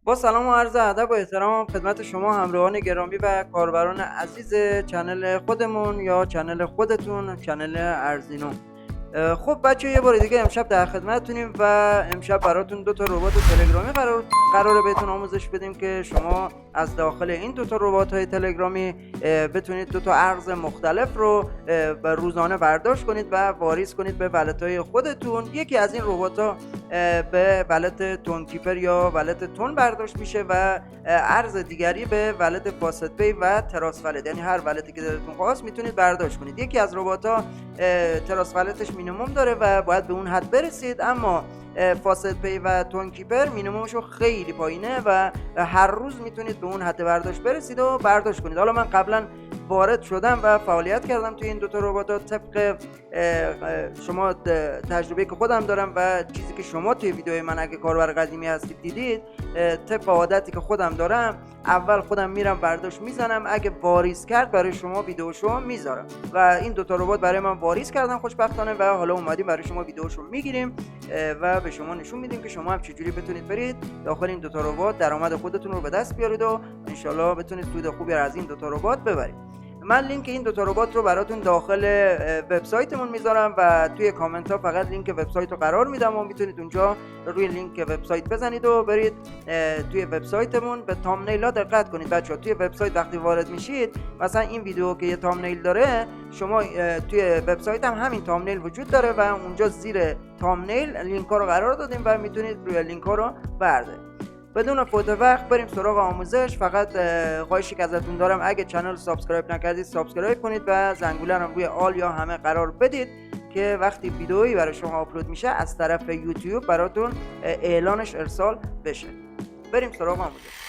با سلام و عرض ادب و احترام خدمت شما همراهان گرامی و کاربران عزیز چنل خودمون یا چنل خودتون، چنل ارزینو. خب بچه یه بار دیگه امشب در خدمتتونیم و امشب براتون دو تا ربات تلگرامی قراره بهتون آموزش بدیم که شما از داخل این دو تا ربات های تلگرامی بتونید دو تا ارز مختلف رو روزانه برداشت کنید و واریز کنید به والت های خودتون. یکی از این ربات ها به والت تون کیپر یا والت تون برداشت میشه و ارز دیگری به والت فاست پی و تراس والت، یعنی هر والتی که دلتون خواست میتونید برداشت کنید. یکی از ربات ها تراس والتش مینیمم داره و باید به اون حد برسید، اما فاست پی و تون کیپر مینیممشو خیلی پایینه و هر روز میتونید به اون حد برداشت برسید و برداشت کنید. حالا من قبلا وارد شدم و فعالیت کردم توی این دوتا ربات طبق شما تجربه که خودم دارم و چیزی که شما توی ویدیوی من اگه کاربر قدیمی هستید دیدید، طبق عادتی که خودم دارم اول خودم میرم برداشت میزنم، اگه واریز کرد برای شما ویدیوشو میذارم و این دوتا ربات برای من واریز کردن خوشبختانه و حالا اومدیم برای شما ویدیوشو میگیریم و به شما نشون میدیم که شما هم چجوری بتونید برید داخل این دوتا ربات درآمد خودتون رو به دست بیارید و انشالله بتونید سود خوبی از این دوتا ربات ببرید. من لینک این دوتا ربات رو براتون داخل وبسایتمون میذارم و توی کامنت ها فقط لینک وبسایت رو قرار میدم و میتونید اونجا روی لینک وبسایت بزنید و برید توی وبسایتمون. به تامنیل ها دقت کنید بچه‌ها. توی وبسایت وقتی وارد میشید، مثلا این ویدیو که یه تامنیل داره، شما توی وبسایت هم همین تامنیل وجود داره و اونجا زیر تامنیل لینک ها رو قرار دادیم و میتونید روی لینک ها رو بردارید. بدون فوت وقت بریم سراغ آموزش. فقط خواهشی که ازتون دارم اگه چنل سابسکرایب نکردید سابسکرایب کنید و زنگوله رو روی آل یا همه قرار بدید که وقتی ویدئویی برای شما آپلود میشه از طرف یوتیوب براتون اعلانش ارسال بشه. بریم سراغ آموزش.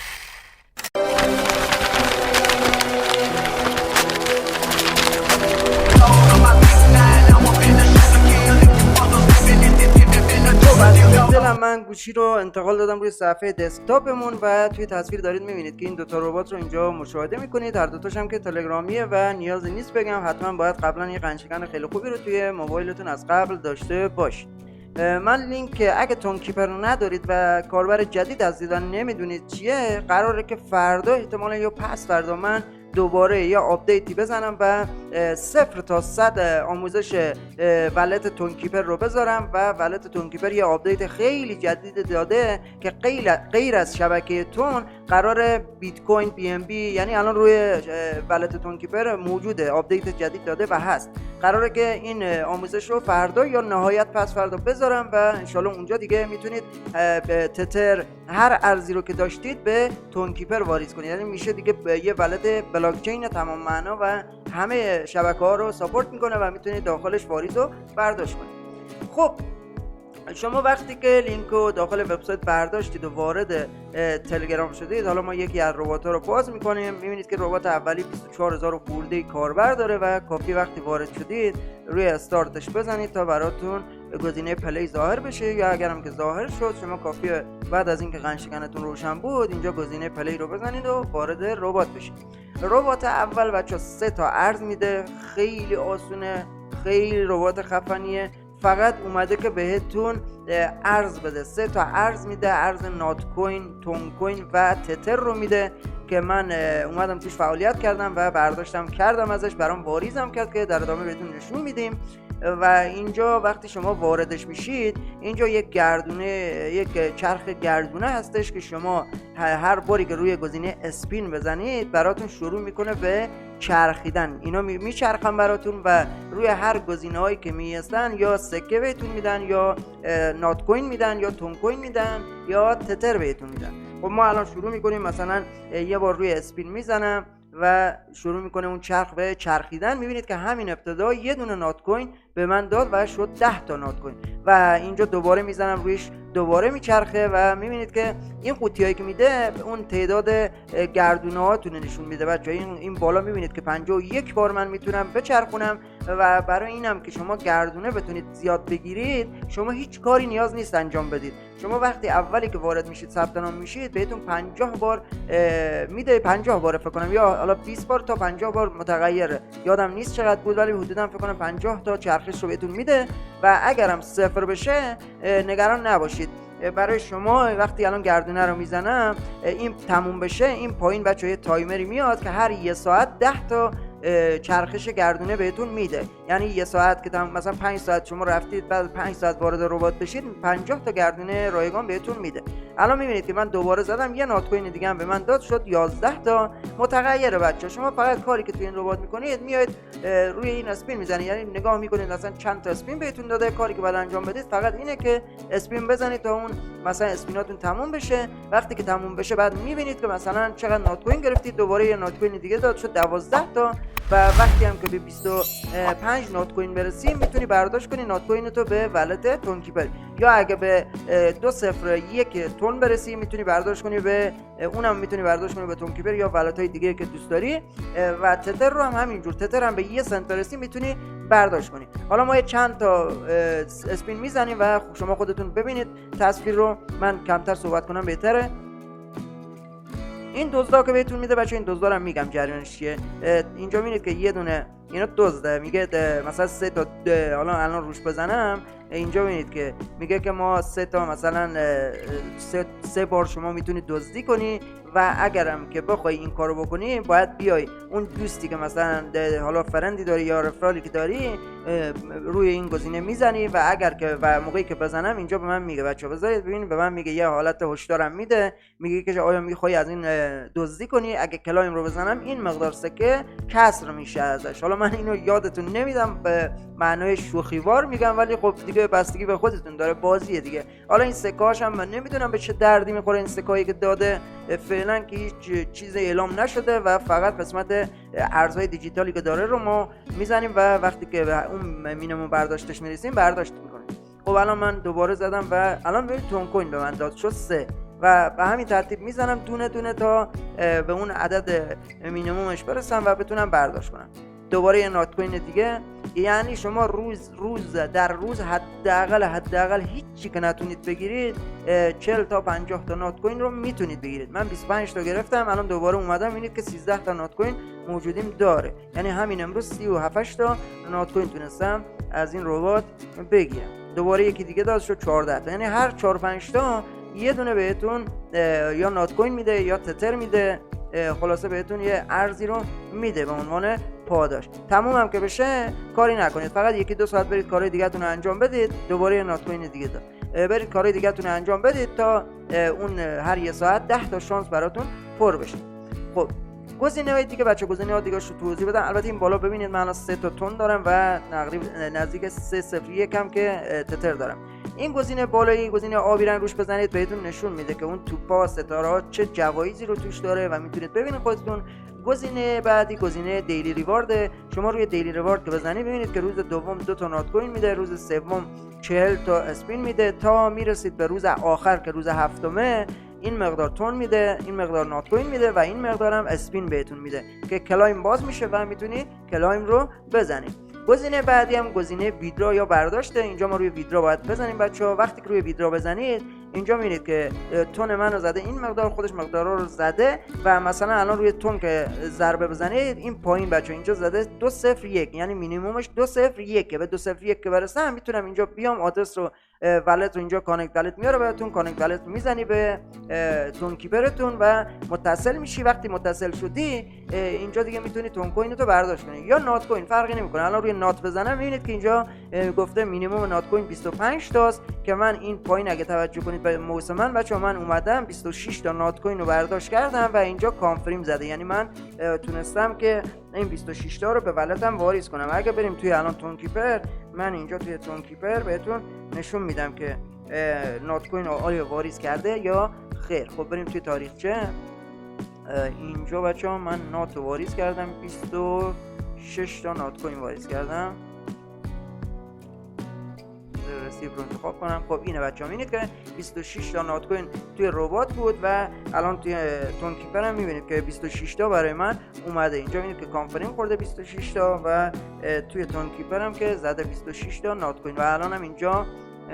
من گوشی رو انتقال دادم روی صفحه دسکتاپمون و توی تصویر دارید میبینید که این دوتا ربات رو اینجا مشاهده میکنید. هر دوتاش هم که تلگرامیه و نیازی نیست بگم، حتما باید قبلا یه قنچکن خیلی خوبی رو توی موبایلتون از قبل داشته باشید. من لینک اگه تون کیپر رو ندارید و کاربر جدید از دیدن نمیدونید چیه، قراره که فردا احتمالا یا پس فردا من دوباره یا آپدیتی بزنم و 0 تا 100 آموزش والت تون کیپر رو بذارم و والت تون کیپر یه آپدیت خیلی جدید داده که غیر از شبکه تون قرار بیت کوین بی ام بی، یعنی الان روی والت تون کیپر موجوده، آپدیت جدید داده و هست. قراره که این آموزش رو فردا یا نهایت پس فردا بذارم و انشالله اونجا دیگه میتونید به تتر هر ارزی رو که داشتید به تون کیپر واریز کنید، یعنی میشه دیگه یه والت بلاکچین تمام معنا و همه شبکه ها رو ساپورت میکنه و میتونید داخلش واریز رو برداشت کنید. خب شما وقتی که لینک رو داخل وبسایت برداشتید و وارد تلگرام شدید، حالا ما یکی از ربات ها رو باز میکنیم. میبینید که ربات اولی 24000 خورده کاربر داره و کافی وقتی وارد شدید روی استارتش بزنید تا براتون گزینه پلی ظاهر بشه، یا اگرم که ظاهر شد شما کافی بعد از اینکه قنچکنتون روشن بود اینجا گزینه پلی رو بزنید و وارد ربات بشید. ربات اول بچا 3 تا ارز میده، خیلی آسونه، خیلی ربات خفنیه. فقط اومده که بهتون ارز بده. 3 تا ارز میده، ارز نات کوین، تون کوین و تتر رو میده که من اومدم توش فعالیت کردم و برداشتم کردم ازش، برام واریزم کرد که در ادامه بهتون نشون میدیم. و اینجا وقتی شما واردش میشید اینجا یک چرخ گردونه هستش که شما هر باری که روی گزینه اسپین بزنید براتون شروع میکنه به چرخیدن. اینا میچرخن براتون و روی هر گزینه هایی که میستن یا سکه بهتون میدن یا نات کوین میدن یا تون کوین میدن یا تتر بهتون میدن. خب ما الان شروع میکنیم، مثلا یه بار روی اسپین میزنم و شروع میکنه اون چرخ به چرخیدن. میبینید که همین ابتدا یه دونه نات کوین به من داد و شد 10 تا نات کوین و اینجا دوباره میزنم رویش دوباره میچرخه و میبینید که این قوطیایی که میده اون تعداد گردونه هاتون نشون میده بچه. این بالا میبینید که 51 بار من میتونم بچرخونم و برای اینم که شما گردونه بتونید زیاد بگیرید شما هیچ کاری نیاز نیست انجام بدید. شما وقتی اولی که وارد میشید ثبت نام میشید بهتون 50 بار میده، 50 بار فکر کنم یا حالا 20 بار تا 50 بار متغیره، یادم نیست چقدر بود ولی حدودا فکر کنم 50 تا چرخش رو بهتون میده و اگرم 0 بشه نگران نباشید. برای شما وقتی الان گردونه رو میزنم این تموم بشه، این پایین بچه یه تایمری میاد که هر یه ساعت 10 تا چرخش گردونه بهتون میده. یعنی یه ساعت که مثلا 5 ساعت شما رفتید بعد 5 ساعت وارد ربات بشید 50 تا گردونه رایگان بهتون میده. الان میبینید که من دوباره زدم یه نات کوین دیگه هم به من داد، شد 11 تا متغیر. بچه شما فقط کاری که توی این ربات میکنید میاید روی این اسپین میزنید، یعنی نگاه میکنید مثلا چند تا اسپین بهتون داده، کاری که باید انجام بدید فقط اینه که اسپین بزنید تا اون مثلا اسپیناتون تموم بشه. وقتی که تموم بشه بعد میبینید که مثلا چقدر نات کوین گرفتید، دوباره یه نات کوین دیگه داد شد 12 تا. و وقتی هم که به 25 نات کوین برسیم میتونی برداشت کنی نات کوین تو به ولت تونکیپر، یا اگه به 201 تون برسی میتونی برداشت کنی به اونم میتونی برداشت کنی به تونکیپر یا ولت های دیگه که دوست داری. و تتر رو هم همینجور، تتر هم به 1 سنت برسی میتونی برداشت کنی. حالا ما یه چند تا اسپین میزنیم و شما خودتون ببینید تصویر رو، من کمتر صحبت کنم بهتره. این دزدا که بهتون میده بچه، این دزدا رو میگم جریانش چیه. اینجا میبینید که یه دونه اینا دزده، میگه مثلا 3 تا حالا الان روش بزنم اینجا میبینید که میگه که ما 3 تا مثلا 3 بار شما میتونید دزدی کنی و اگرم که بخوای این کارو بکنی باید بیای اون دوستی که مثلا حالا فرندی داری یا رفرالی که داری روی این گزینه میزنی و اگر که و موقعی که بزنم اینجا به من میگه بچا بذارید ببینید، به من میگه یه حالت هشدارم میده، میگه که آیا میخوای از این دزدی کنی، اگه کلایم رو بزنم این مقدار سکه کسر میشه ازش. حالا من اینو یادتون نمیدم، به معنای شوخیوار میگم، ولی خب دیگه بستگی به خودتون داره، بازیه دیگه. حالا این سکه‌هاش هم من نمیدونم به چه دردی میخوره، این سکه‌ای که داده فعلا که هیچ چیز اعلام نشده و فقط قسمت ارزهای دیجیتالی که داره رو ما میزنیم و وقتی که به اون مینیمم برداشتش میرسیم برداشت میکنیم. خب الان من دوباره زدم و الان ببینید تون کوین به من داد شد 3 و به همین ترتیب میزنم دونه دونه تا به اون عدد مینیممش برسم و بتونم برداشت کنم. دوباره یه نات کوین دیگه. یعنی شما روز در روز حداقل هیچی که نتونید بگیرید 40 تا 50 تا نات کوین رو میتونید بگیرید. من 25 تا گرفتم، الان دوباره اومدم ببینید که 13 تا نات کوین موجودیم داره. یعنی همین امروز 37 تا نات کوین تونستم از این ربات بگیرم. دوباره یکی دیگه داد شد 14 تا. یعنی هر 4 5 تا یه دونه بهتون یا نات کوین میده یا تتر میده، خلاصه بهتون یه ارزی رو میده به عنوان پاداش. تموم هم که بشه کاری نکنید، فقط 1-2 ساعت برید کارهای دیگه‌تون رو انجام بدید، دوباره یه نات کوین دیگه داد برید کارهای دیگه‌تون رو انجام بدید تا اون هر یه ساعت 10 تا شانس براتون پر بشه. خب گزینه‌های دیگه بچه، گزینه‌ها دیگه رو توضیح بدم. البته این بالا ببینید من الان 3 تا تون دارم و تقریبا نزدیک 301 هم که تتر دارم. این گزینه بالایی، گزینه آبی رنگ روش بزنید بهتون نشون میده که اون توپا ستاره‌ها چه جوایزی رو توش داره و میتونید ببینید خودتون. گزینه بعدی گزینه دیلی ریوارد. شما روی دیلی ریوارد که بزنید ببینید که روز دوم 2 تا نات کوین میده، روز سوم 40 تا اسپین میده تا میرسید به روز آخر که روز هفتمه این مقدار تون میده، این مقدار نات کوین میده و این مقدار هم اسپین بهتون میده که کلایم باز میشه و میتونی کلایم رو بزنید. گزینه بعدی هم گزینه ویدرا یا برداشته. اینجا ما روی ویدرا باید بزنیم بچه‌ها. وقتی که روی ویدرا بزنید اینجا میبینید که تون من رو زده، این مقدار خودش مقدارا رو زده و مثلا الان روی تون که ضربه بزنید این پایین بچه‌ها اینجا زده 201، یعنی مینیممش 201. به 201 که برسم میتونم اینجا بیام آدرس رو والت رو اینجا کانکت والت میاره بهتون، کانکت والت رو میزنی به تون کیپرتون و متصل میشی. وقتی متصل شدی اینجا دیگه میتونی تون کوین رو برداشت کنی یا نات کوین، فرقی نمیکنه. الان روی نات بزنم میبینید که اینجا گفته مینیمم نات کوین 25 تاست که من این پایین اگه توجه کنید به موس من بچه‌ها من اومدم 26 تا نات کوین رو برداشت کردم و اینجا کانفرم زده، یعنی من تونستم که این 26 تا رو به ولتم واریز کنم. اگه بریم توی الان تون کیپر، من اینجا توی تون کیپر بهتون نشون میدم که نات کوین آیا واریز کرده یا خیر. خب بریم توی تاریخچه. اینجا بچه‌ها من نات واریز کردم، 26 تا نات کوین واریز کردم. رسیو رو انتخاب کنم. خب اینه بچه‌ها، میبینید که 26 تا نات کوین توی ربات بود و الان توی تون کیپر هم میبینید که 26 تا برای من اومده. اینجا میبینید که کانفرم خورده 26 تا و توی تون کیپر هم که زده 26 تا نات کوین و الان هم اینجا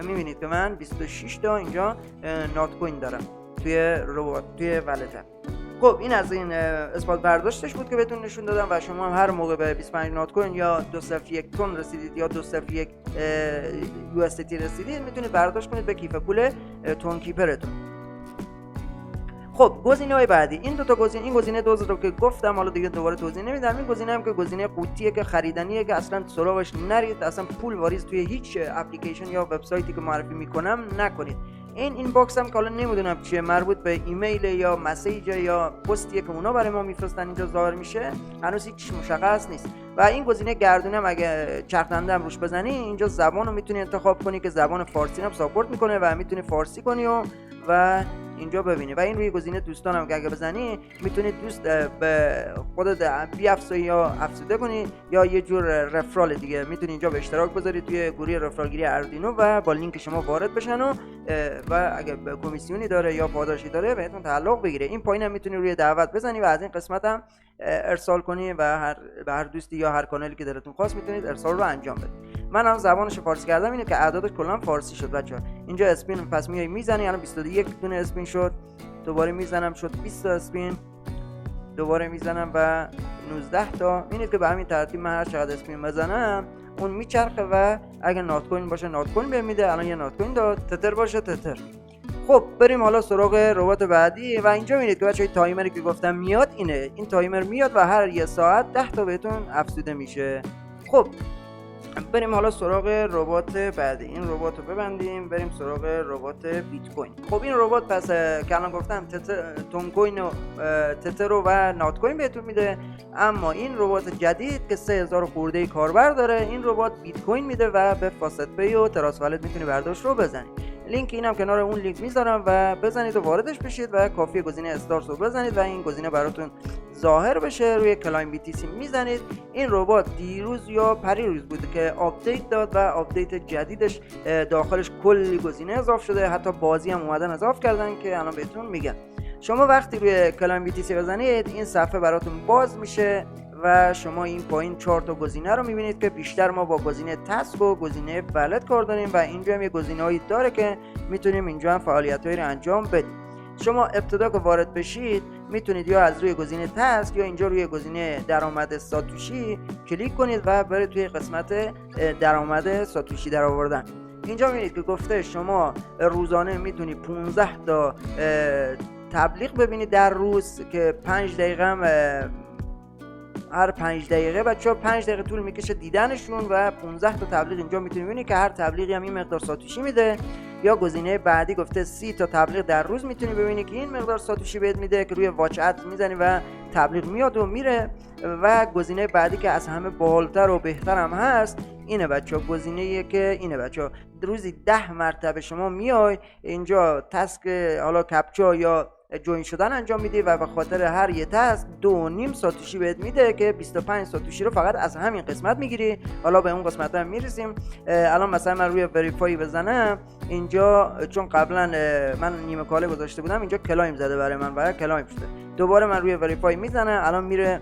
میبینید که من 26 تا اینجا نات کوین دارم توی ربات، توی ولتم. خب این از این اثبات برداشتش بود که بهتون نشون دادم و شما هم هر موقع به 25 نات کوین یا 201 تن رسیدید یا 201 USDT رسیدید میتونید برداشت کنید به کیف پول تون کیپرتون. خب گزینه‌های بعدی این گزینه دوز رو که گفتم، حالا دیگه دوباره توضیح نمیدم. این گزینه هم که گزینه قوطیه که خریدنیه که اصلا سراغش نرید، اصلا پول واریز توی هیچ اپلیکیشن یا وبسایتی که معرفی میکنم نکنید. این باکس هم که حالا نمیدونم چیه، مربوط به ایمیل یا مسیج یا پستیه که اونا برای ما میفرستن اینجا ظاهر میشه، هنوز هیچ مشخص نیست. و این گزینه گردونه هم اگه چرخنده هم روش بزنی اینجا زبان رو میتونی انتخاب کنی که زبان فارسی هم ساپورت میکنه و میتونی فارسی کنی و اینجا ببینی. و این روی گزینه دوستانم که اگه بزنی میتونید دوست به خودت بیافزایی یا افزوده کنی یا یه جور رفرال دیگه میتونی اینجا به اشتراک بذاری توی گروه رفرالگیری اردینو و با لینک شما وارد بشن و اگه کمیسیونی داره یا پاداشی داره بهتون تعلق بگیره. این پایین هم میتونی روی دعوت بزنی و از این قسمت هم ارسال کنی و هر دوستی یا هر کانالی که دلتون خواست میتونید ارسال رو انجام بدید. من هم زبانش فارسی کردم، اینه که اعدادش کلا فارسی شد بچه‌ها. اینجا اسپین پس میای میزنی، الان 21 دونه اسپین شد، دوباره میزنم شد 20 تا اسپین، دوباره میزنم و 19 تا. اینه که به همین ترتیب من هر چقدر اسپین بزنم اون میچرخه و اگه نات کوین باشه نات کوین بهم میده. الان یه نات کوین داد، تتر باشه تتر. خب بریم حالا سراغ ربات بعدی و اینجا میبینید که بچه‌ها تایمری که گفتم میاد اینه. این تایمر میاد و هر یه ساعت 10 تا بهتون افزوده میشه. خب بریم حالا سراغ ربات بعدی. این ربات رو ببندیم بریم سراغ ربات بیت کوین. خب این ربات پس که الان گفتم تون کوین و تتر و نات کوین بهتون میده، اما این ربات جدید که 3000 خورده کاربر داره، این ربات بیت کوین میده و به فاست پی و تراس والت میتونی برداشت رو بزنی. لینک اینم کنار اون لینک میذارم و بزنید و واردش بشید و کافیه گزینه استارت رو بزنید و این گزینه براتون ظاهر بشه. روی کلایم BTC میزنید. این ربات دیروز یا پریروز بود که آپدیت داد و آپدیت جدیدش داخلش کلی گزینه اضافه شده، حتی بازی هم اومدن اضافه کردن که الان بهتون میگم. شما وقتی روی کلایم BTC بزنید این صفحه براتون باز میشه و شما این پایین 4 تا گزینه رو میبینید که بیشتر ما با گزینه تسک و گزینه والت کار داریم و اینجا هم یه گزینه‌ای داره که میتونیم اینجا هم فعالیت‌هایی رو انجام بدیم. شما ابتدا که وارد بشید میتونید یا از روی گزینه تسک یا اینجا روی گزینه درآمد ساتوشی کلیک کنید و برید توی قسمت درآمد ساتوشی در آوردن. اینجا میبینید که گفته شما روزانه میتونی 15 تا تبلیغ ببینید در روز که 5 دقیقه هم هر 5 دقیقه بچه‌ها 5 دقیقه طول میکشه دیدنشون و 15 تا تبلیغ اینجا میتونی ببینی که هر تبلیغی هم این مقدار ساتوشی میده. یا گزینه بعدی گفته 30 تا تبلیغ در روز میتونی ببینی که این مقدار ساتوشی بهت میده که روی واچ اد میزنی و تبلیغ میاد و میره. و گزینه بعدی که از همه باحالتر و بهتر هم هست اینه بچه‌ها، گزینه‌ایه که اینه بچه‌ها روزی 10 مرتبه شما میای اینجا تسک حالا کپچا یا جوین شدن انجام میدی و به خاطر هر یه تسک 2.5 ساتوشی بهت میده که 25 ساتوشی رو فقط از همین قسمت میگیری. حالا به اون قسمت هم میرسیم. الان مثلا من روی وریفای بزنم اینجا، چون قبلا من نیمه کاله گذاشته بودم اینجا کلایم زده برای من و کلایم شده. دوباره من روی وریفای میزنم، الان میره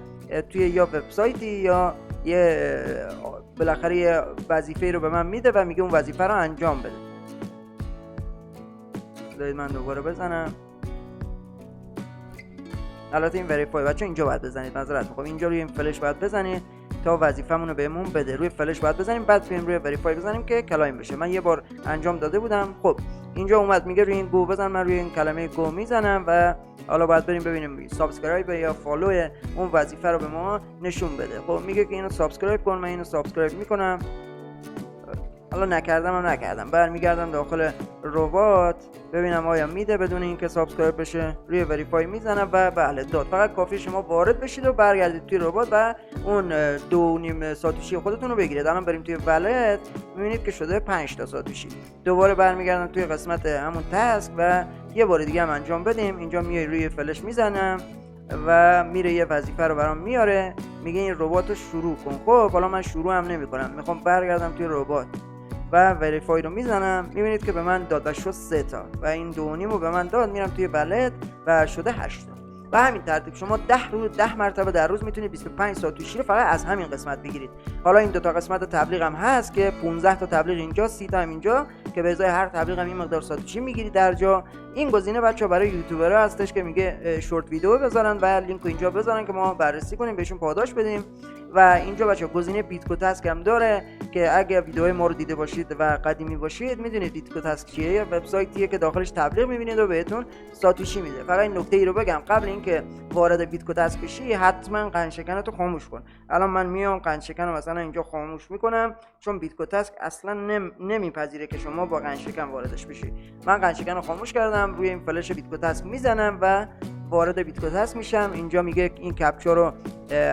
توی یا وبسایتی یا یه بالاخره یه وظیفه رو به من میده و میگه اون وظیفه رو انجام بده. بذارید من دوباره بزنم. البته این وریفای بچه اینجا باید بزنید، معذرت میخوام، اینجا روی این فلش باید بزنید تا وظیفمون رو بهمون بده. روی فلش باید بزنیم بعد بریم روی وریفای بزنیم که کلایم بشه. من یه بار انجام داده بودم. خب اینجا اومد میگه روی این گو بزن، من روی این کلمه گو میزنم و حالا باید بریم ببینیم سابسکرایب یا فالو اون وظیفه رو به ما نشون بده. خب میگه که اینو سابسکرایب کن، من اینو سابسکرایب میکنم. حالا نکردم برمیگردم داخل ربات ببینم آیا میده بدون اینکه سابسکرایب بشه. روی وریفای میزنم و بله داد. فقط کافی شما وارد بشید و برگردید توی ربات و اون 2.5 ساتوشی خودتون رو بگیرید. الان بریم توی والت میبینید که شده 5 تا ساتوشی. دوباره برمیگردم توی قسمت همون تسک و یه بار دیگه هم انجام بدیم. اینجا میای روی فلش میزنم و میره یه وظیفه رو برام میاره، میگه این ربات رو شروع کن. خب حالا من شروع هم نمی‌کنم، میخوام برگردم توی ربات و وریفای رو میزنم. میبینید که به من داد و شد 3 تا و این 2.5 رو به من داد. میرم توی والت و شده 8 تا. و همین ترتیب شما 10 مرتبه در روز میتونید 25 ساتوشی رو فقط از همین قسمت بگیرید. حالا این 2 تا قسمت تبلیغ هم هست که 15 تا تبلیغ اینجا، 30 تا هم اینجا که به ازای هر تبلیغ هم این مقدار ساتوشی میگیری در جا. این گزینه بچا برای یوتیوبرها هستش که میگه شورت ویدیو بذارن و لینک اینجا بذارن که ما بررسی کنیم بهشون پاداش بدیم. و اینجا بچا گزینه بیتکوتاسک هم داره که اگه ویدیوهای ما رو دیده باشید و قدیمی باشید میدونید بیتکوتاسک چیه، یه وبسایتیه که داخلش تبلیغ میبینید و بهتون ساتوشی میده. فقط این نکته ای رو بگم قبل اینکه وارد بیتکوتاسک بشی حتما قند شکنتو خاموش کن. الان من میام قند شکن رو مثلا اینجا خاموش میکنم چون بیتکوتاسک اصلا نمیپذیره که شما با قند شکن واردش بشی. من قند شکن رو خاموش کردم، روی این فلش بیتکوتاسک میزنم و وارد بیتکوتاسک میشم. اینجا میگه این کپچا رو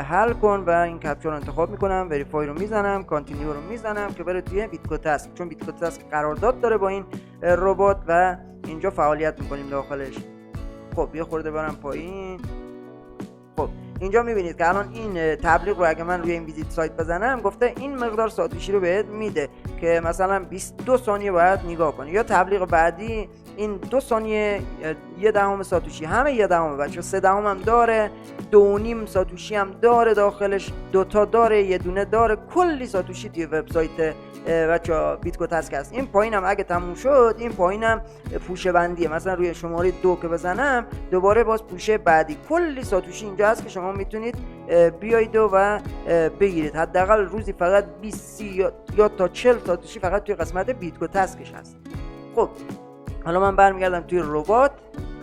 حل کن و این کپچا رو انتخاب میکنم، وریفای رو میزنم، کانتینیو رو میزنم که بره توی بیتکوتاسک، چون بیتکوتاسک قرارداد داره با این ربات و اینجا فعالیت میکنیم داخلش. خب یه خورده برم پایین. خب اینجا میبینید که الان این تبلیغ رو اگه من روی این ویزیت سایت بزنم گفته این مقدار ساتوشی رو بهت میده که مثلا 22 ثانیه باید نگاه کنی. یا تبلیغ بعدی این 2 ثانیه 0.1 ساتوشی، همه 0.1 بچه، 3 دهم هم داره، 2.5 ساتوشی هم داره داخلش، 2 تا داره، 1 دونه داره، کلی ساتوشی توی وبسایت بچه بیتکوتاسک هست. این پایینم اگه تموم شد این پایینم پوشه بندیه، مثلا روی شماره 2 که بزنم دوباره باز پوشه بعدی، کلی ساتوشی اینجا هست که شما میتونید بیایید و بگیرید. حداقل روزی فقط 20 یا تا 40 ساتوشی فقط توی قسمت بیتکوتاسکش هست. خب حالا من برمیگردم توی ربات،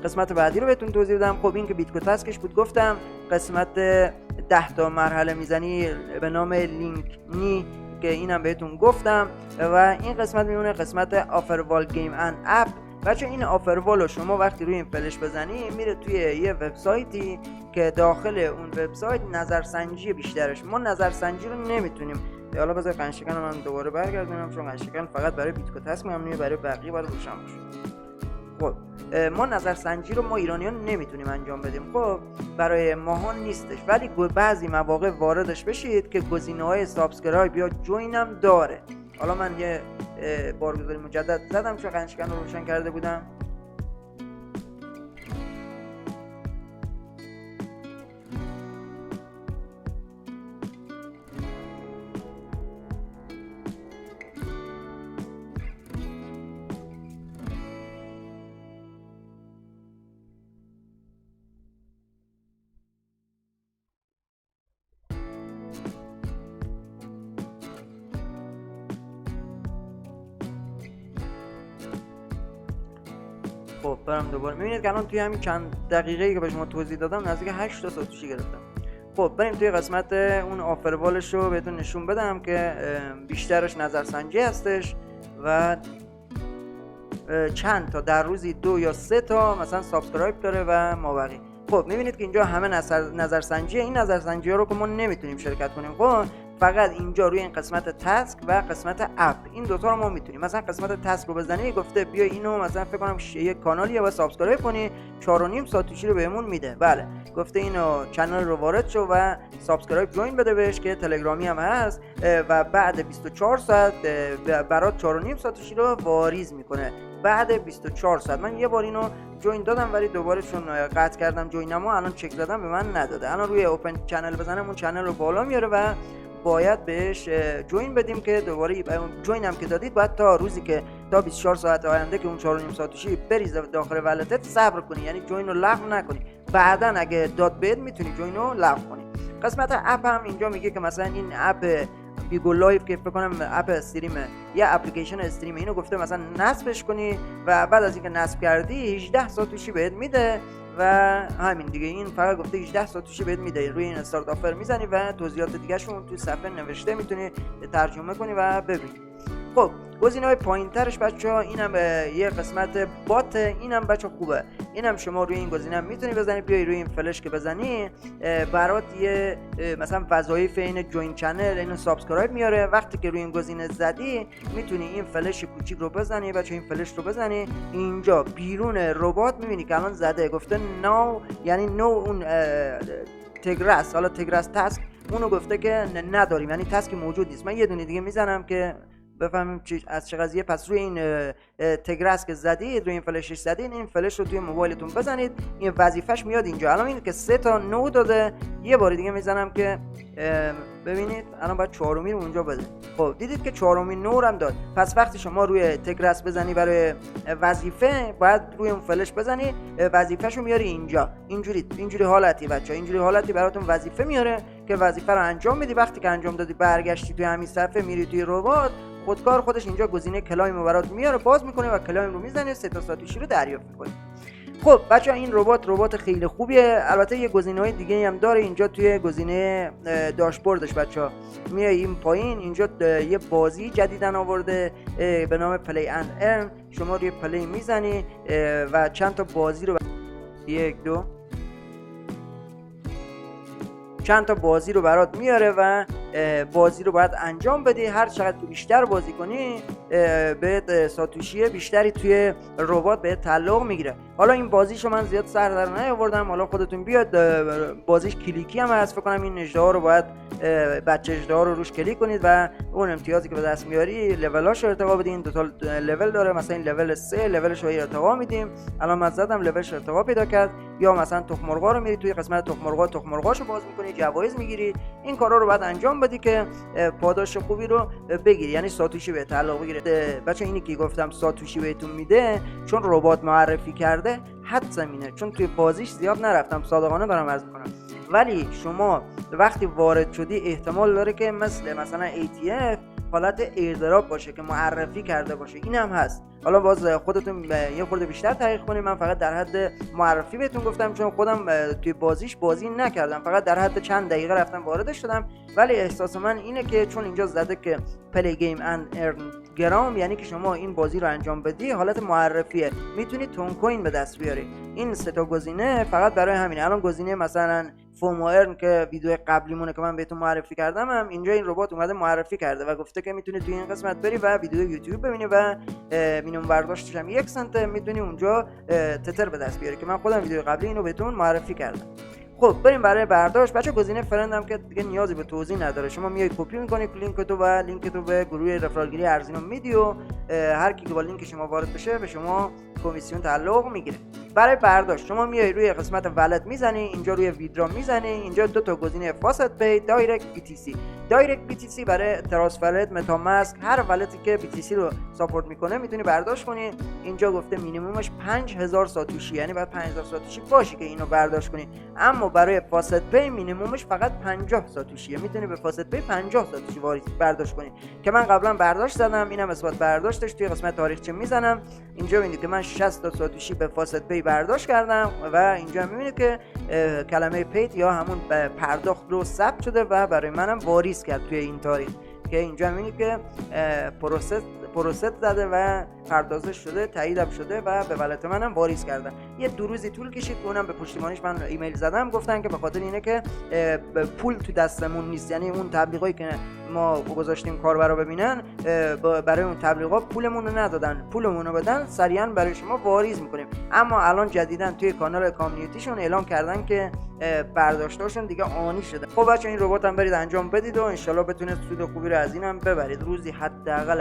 قسمت بعدی رو بهتون توضیح بدم. خب این که بیتکوتاسکش بود گفتم، قسمت 10 تا مرحله میزنی به نام لینک نی که اینم بهتون گفتم. و این قسمت میمونه قسمت آفروال گیم اند اپ. بچه این آفروال رو شما وقتی روی این فلش بزنی میره توی یه وبسایتی که داخل اون وبسایت نظرسنجی بیشترش، ما نظرسنجی رو نمیتونیم. حالا بذار قند شکن رو من دوباره برگردونم چون قند شکن فقط برای بیتکوتاسک ممنوعه، برای بقیه باید روشن باشه. خب ما نظرسنجی رو ما ایرانیان نمیتونیم انجام بدیم، خب برای ماها نیستش، ولی بعضی مواقع واردش بشید که گزینه‌های سابسکرایب یا جوین هم داره. حالا من یه بارگذاری مجدد زدم چون قند شکن رو روشن کرده بودم. خب برم دوباره. میبینید که الان توی همین چند دقیقه‌ای که به شما توضیح دادم نزدیک 8 تا ساتوشی گرفتم. خب بریم توی قسمت اون آفروالش رو بهتون نشون بدم که بیشترش نظرسنجی هستش و چند تا در روزی 2 یا 3 تا مثلا سابسکرایب داره و مابقی. خب میبینید که اینجا همه نظرسنجی، این نظرسنجی ها رو که ما نمیتونیم شرکت کنیم، خب فقط اینجا روی این قسمت تسک و قسمت اپ این دوتا رو ما میتونیم. مثلا قسمت تسک رو بزنی گفته بیا اینو مثلا فکر کنم یک کانالیه و سابسکرایب کنی 4.5 ساتوشی رو بهمون میده. بله گفته اینو چنل رو وارد شو و سابسکرایب جوین بده بهش که تلگرامی هم هست و بعد 24 ساعت برات 4.5 ساتوشی رو واریز میکنه. بعد 24 ساعت من یه بار اینو جوین دادم ولی دوباره چون قطع کردم جوینمو الان چک زدم به من نداده. الان روی اوپن چنل بزنم اون چنل رو بالا میاره و باید بهش جوین بدیم که دوباره جوین هم که دادید باید تا روزی که تا 24 ساعت آینده که اون 4.5 ساتوشی بریزه داخل ولتت صبر کنی، یعنی جوین رو لغو نکنی. بعداً اگه داد بهت میتونی جوین رو لغو کنی. قسمت اپ هم اینجا میگه که مثلا این اپ بیگو لایف که فکر کنم اپ استریمه، یه اپلیکیشن استریم، اینو گفته مثلا نصبش کنی و بعد از اینکه نصب کردی 18 ساتوشی بهت میده و همین دیگه. این فقط گفته 18 ساتوشی بهت میده. روی این استارت آفر میزنی و توضیحات دیگه شون تو صفحه نوشته، میتونی ترجمه کنی و ببینی. خب گزینه‌های پایین‌ترش بچه‌ها اینم یه قسمت بات، اینم بچه خوبه. اینم شما روی این گزینه میتونی بزنی، بیای روی این فلش که بزنی برات یه مثلا وظایف این جوین چنل اینو سابسکرایب میاره. وقتی که روی این گزینه زدی میتونی این فلش کوچیک رو بزنی بچه، این فلش رو بزنی اینجا بیرون ربات میبینی که الان زده گفته نو، یعنی نو اون تگرس، حالا تگرس تسک اونو گفته که نداریم، یعنی تسک موجود نیست. من یه دونه دیگه میزنم که بفهمیم از چه قضیه. پس روی این تگرس که زدید، روی این فلشش زدید، این فلش رو توی موبایلتون بزنید، این وظیفش میاد اینجا. الان این که 3 تا نو داده، یه بار دیگه میزنم که ببینید الان باید 4می رو اونجا بده. خب دیدید که 4می نو هم داد. پس وقتی شما روی تگرس بزنی برای وظیفه، باید روی اون فلش بزنی، وظیفه‌شو میاری اینجا. اینجوری حالتی بچا، اینجوری حالتی براتون وظیفه میاره که وظیفه رو انجام بدی. وقتی که انجام دادی برگشتی توی همین صفحه، میری توی ربات، خودکار خودش اینجا گزینه کلایم رو برات میاره، باز میکنه و کلایم رو میزنه، 3 تا ساتوشی رو دریافت میکنه. خب بچا این ربات خیلی خوبیه. البته یه گزینه‌های دیگه هم داره اینجا توی گزینه داشبوردش. بچا میای این پایین، اینجا یه بازی جدیدن آورده به نام پلی اند ارن. شما روی پلی میزنی و چند تا بازی رو چند تا بازی رو برات میاره و بازی رو باید انجام بدی. هر چقدر تو بیشتر بازی کنی به ساتوشی بیشتری توی ربات به تعلق میگیره. حالا این بازیشو من زیاد سر در نیاوردم، حالا خودتون بیاد. بازیش کلیکی هم هست، فکر کنم این اژدها رو باید بچه اژدها رو روش کلیک کنید و اون امتیازی که به دست میاری لولاشو ارتقا بدین. دو تا لول داره، مثلا این لول 3 لولش رو ارتقا میدیم. الان من زدم لولش ارتقا پیدا کرد. یا مثلا تخم مرغا رو میری توی قسمت تخم مرغاشو باز میکنی، جوایز میگیری. این کارا رو باید انجام بدی که پاداش خوبی رو بگیری، یعنی ساتوشی به تعلق بگیره. بچه اینی که گفتم ساتوشی بهتون میده چون ربات معرفی کرده، حد زمینه. چون توی بازیش زیاد نرفتم، صادقانه دارم عرض میکنم، ولی شما وقتی وارد شدی احتمال داره که مثلا ATF حالت ایردراپ باشه که معرفی کرده باشه. این هم هست. حالا باز خودتون یه خورده بیشتر تحقیق کنید. من فقط در حد معرفی بهتون گفتم، چون خودم توی بازیش بازی نکردم، فقط در حد چند دقیقه رفتم واردش شدم. ولی احساس من اینه که چون اینجا زده که پلی گیم اند ارن گرام، یعنی که شما این بازی رو انجام بدی، حالت معرفیه، میتونی تون کوین به دست بیاری. این 3 تا گزینه فقط برای همینه. الان گزینه مثلا فومو ارن که ویدیو قبلیمونه که من بهتون معرفی کردم، هم اینجا این ربات اومده معرفی کرده و گفته که میتونی توی این قسمت بری و ویدیو یوتیوب ببینی و مینیمم برداشتش هم 1 سنت، میتونی اونجا تتر به دست بیاری که من خودم ویدیو قبلی اینو بهتون معرفی کردم. خب بریم برای برداشت. بچه گزینه فرند هم که دیگه نیازی به توضیح نداره. شما میای کپی میکنی لینک تو به گروه رفرالگیری ارزینو میدی و هر کی که با لینک شما وارد بشه به شما کمیسیون تعلق میگیره. برای برداشت شما میای روی قسمت ولت میزنی، اینجا روی ویدرا میزنی، اینجا 2 تا گزینه فاست پی، دایرکت BTC برای ترانسفر متا ماسک. هر ولتی که BTC رو ساپورت میکنه میتونی برداشت کنی. اینجا گفته مینیممش 5000 ساتوشی، یعنی باید 5000 ساتوشی باشی که اینو برداشت کنی. اما برای فاست پی مینیممش فقط 50 ساتوشیه، میتونی به فاست پی 50 ساتوشی برداشت کنی که من قبلا برداشت زدم. اینم اثبات برداشتش. توی قسمت تاریخچه میزنم، اینجا میبینید که من 60 تا ساتوشی به فاست پی برداشت کردم و اینجا میبینید که کلمه پیت یا همون پرداخت رو ثبت شده و برای منم واریز کرد توی این تاریخ، که اینجا میبینید که پروسس زده و پردازش شده، تاییدم شده و به ولت منم واریز کردن. یه 2 روزی طول کشید که اونم به پشتیبانیش من ایمیل زدم، گفتن که به خاطر اینه که پول تو دستمون نیست، یعنی اون تبلیغاتی که ما گذاشتیم کاربرا ببینن برای اون تبلیغات پولمون رو ندادن، پولمون رو بدن سریعا برای شما واریز میکنیم. اما الان جدیدن توی کانال کامیونیتیشون اعلام کردن که برداشتاشون دیگه آنی شده. خب بچه این ربات هم برید انجام بدید و انشالله بتونید سود خوبی رو از اینم ببرید. روزی حداقل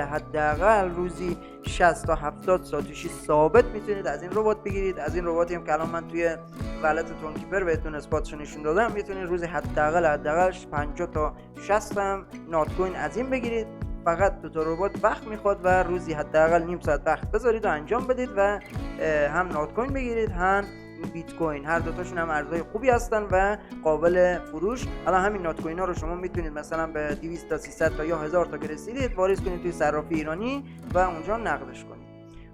روزی 60 تا 70 ساتوشی ثابت میتونید از این ربات بگیرید. از این رباتی هم که الان من توی ولت تونکیپر بهتون اثباتش نشون دادم، میتونید روزی حداقل 50 تا 60 هم نات کوین از این بگیرید. فقط 2 تا ربات وقت میخواد و روزی حداقل نیم ساعت وقت بذارید و انجام بدید و هم نات کوین بگیرید هم بیت کوین. هر دو تاشون هم ارزهای خوبی هستن و قابل فروش. الان همین نات کوین ها رو شما میتونید مثلا به 200 تا 300 تا یا 1000 تا که رسیدید واریز کنید توی صرافی ایرانی و اونجا نقدش کنید.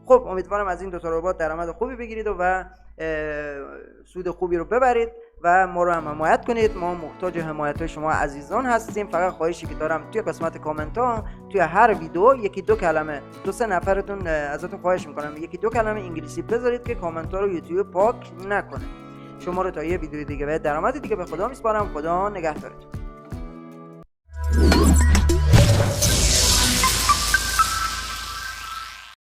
خب امیدوارم از این 2 تا ربات درآمد خوبی بگیرید و سود خوبی رو ببرید و ما رو هم حمایت کنید. ما محتاج حمایت شما عزیزان هستیم. فقط خواهشی که دارم توی قسمت کامنت ها توی هر ویدیو 1-2 کلمه 2-3 نفرتون ازتون خواهش میکنم 1-2 کلمه انگلیسی بذارید که کامنت ها رو یوتیوب پاک نکنه. شما رو تا یه ویدیو دیگه و درآمد دیگه به خدا میسپارم. خدا نگهدارتون.